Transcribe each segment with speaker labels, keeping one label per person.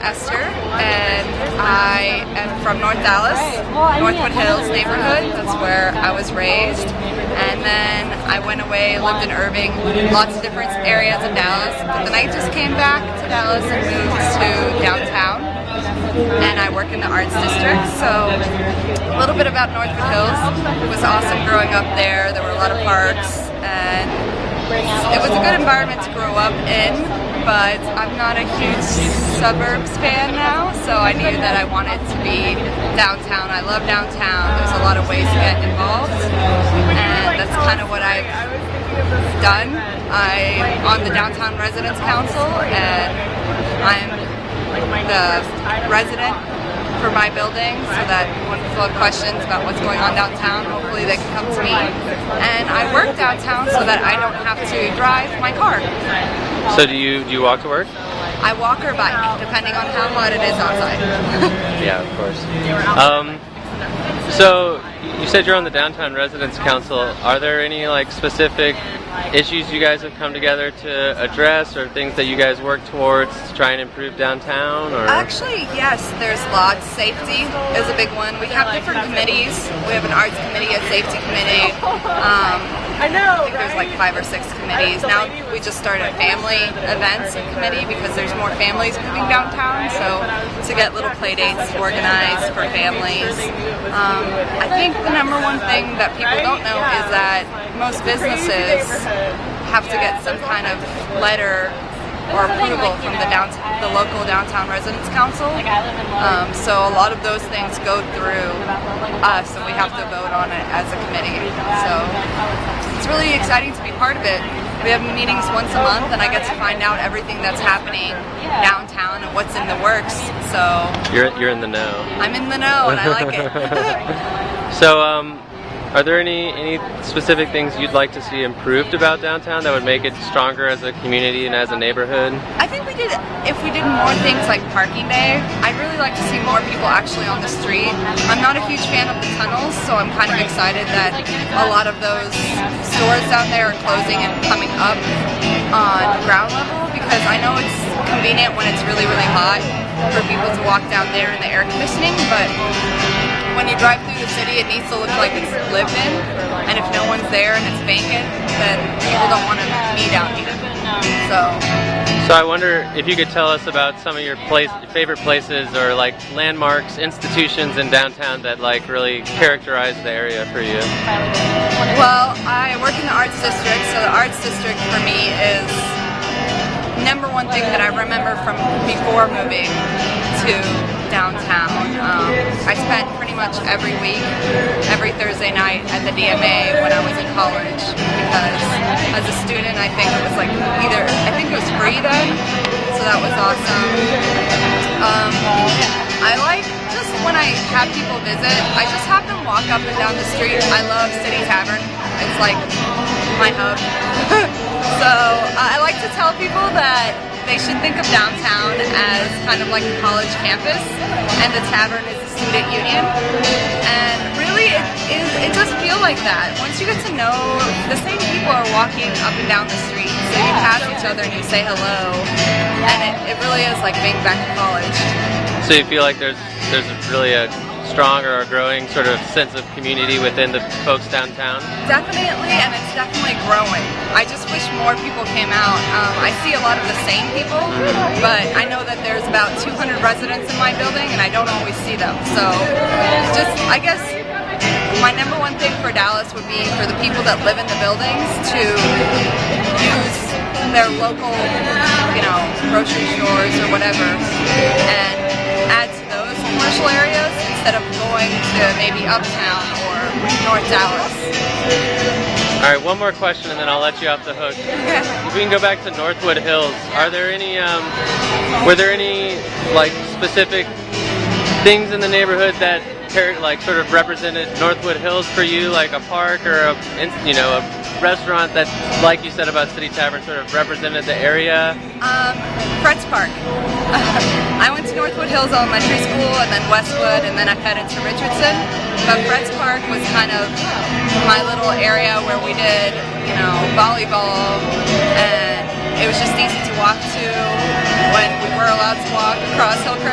Speaker 1: Esther, and I am from North Dallas, Northwood Hills neighborhood. That's where I was raised. And then I went away, lived in Irving, lots of different areas of Dallas. But then I just came back to Dallas and moved to downtown. And I work in the arts district. So a little bit about Northwood Hills. It was awesome growing up there. There were a lot of parks, and it was a good environment to grow up in. But I'm not a huge suburbs fan now, so I knew that I wanted to be downtown. I love downtown. There's a lot of ways to get involved, and that's kind of what I've done. I'm on the Downtown Residents Council, and I'm the resident for my building, so that when people have questions about what's going on downtown, hopefully they can come to me. And I work downtown so that I don't have to drive my car.
Speaker 2: So do you walk to work?
Speaker 1: I walk or bike, depending on how hot it is outside.
Speaker 2: Yeah, of course. So you said you're on the Downtown Residents Council. Are there any like specific issues you guys have come together to address, or things that you guys work towards to try and improve downtown? Or
Speaker 1: actually, yes, there's lots. Safety is a big one. We have different committees. We have an arts committee, a safety committee. I think there's like 5 or 6 committees. Now we just started a family events committee because there's more families moving downtown, so to get little play dates organized for families. I think the number one thing that people don't know is that most businesses have to get some kind of letter or approval from the local Downtown Residents Council. So a lot of those things go through us, and we have to vote on it as a committee. So it's really exciting to be part of it. We have meetings once a month, and I get to find out everything that's happening downtown and what's in the works. So
Speaker 2: you're in the know.
Speaker 1: I'm in the know, and I like it.
Speaker 2: So are there any specific things you'd like to see improved about downtown that would make it stronger as a community and as a neighborhood? I think
Speaker 1: if we did more things like parking day, I'd really like to see more people actually on the street. I'm not a huge fan of the tunnels, so I'm kind of excited that a lot of those stores down there are closing and coming up on ground level, because I know it's convenient when it's really, really hot for people to walk down there in the air conditioning, but when you drive through the city, it needs to look like it's lived in, and if no one's there and it's vacant, then people don't want to be down here. So
Speaker 2: I wonder if you could tell us about some of your favorite places or like landmarks, institutions in downtown that like really characterize the area for you.
Speaker 1: Well, I work in the arts district, so the arts district for me is number one thing that I remember from before moving to downtown. I spent pretty much every week, every Thursday night at the DMA when I was in college, because as a student I think it was like I think it was free then, so that was awesome. I like just when I have people visit, I just have them walk up and down the street. I love City Tavern. It's like my hub. So I like to tell people that they should think of downtown as kind of like a college campus, and the tavern is the student union. And really, it does feel like that. Once you get to know, the same people are walking up and down the street, so you pass each other and you say hello, and it really is like being back in college.
Speaker 2: So you feel like there's really a strong or a growing sort of sense of community within the folks downtown?
Speaker 1: Definitely, and it's definitely growing. I just wish more people came out. I see a lot of the same people, but I know that there's about 200 residents in my building, and I don't always see them. So I guess my number one thing for Dallas would be for the people that live in the buildings to use their local, grocery stores or whatever, and add to those commercial areas instead of going to maybe Uptown or North Dallas.
Speaker 2: All right, one more question and then I'll let you off the hook. If we can go back to Northwood Hills, are there any, were there any like specific things in the neighborhood that like sort of represented Northwood Hills for you, like a park or a restaurant that, like you said about City Tavern, sort of represented the area?
Speaker 1: Fred's Park. I went to Northwood Hills Elementary School and then Westwood, and then I headed to Richardson. But Fred's Park was kind of my little area where we did, volleyball, and it was just easy to walk to when we were allowed to walk across Hillcrest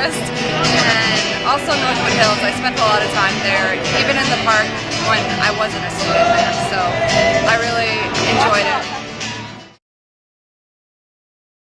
Speaker 1: also Northwood Hills. I spent a lot of time there, even in the park when I wasn't a student there. So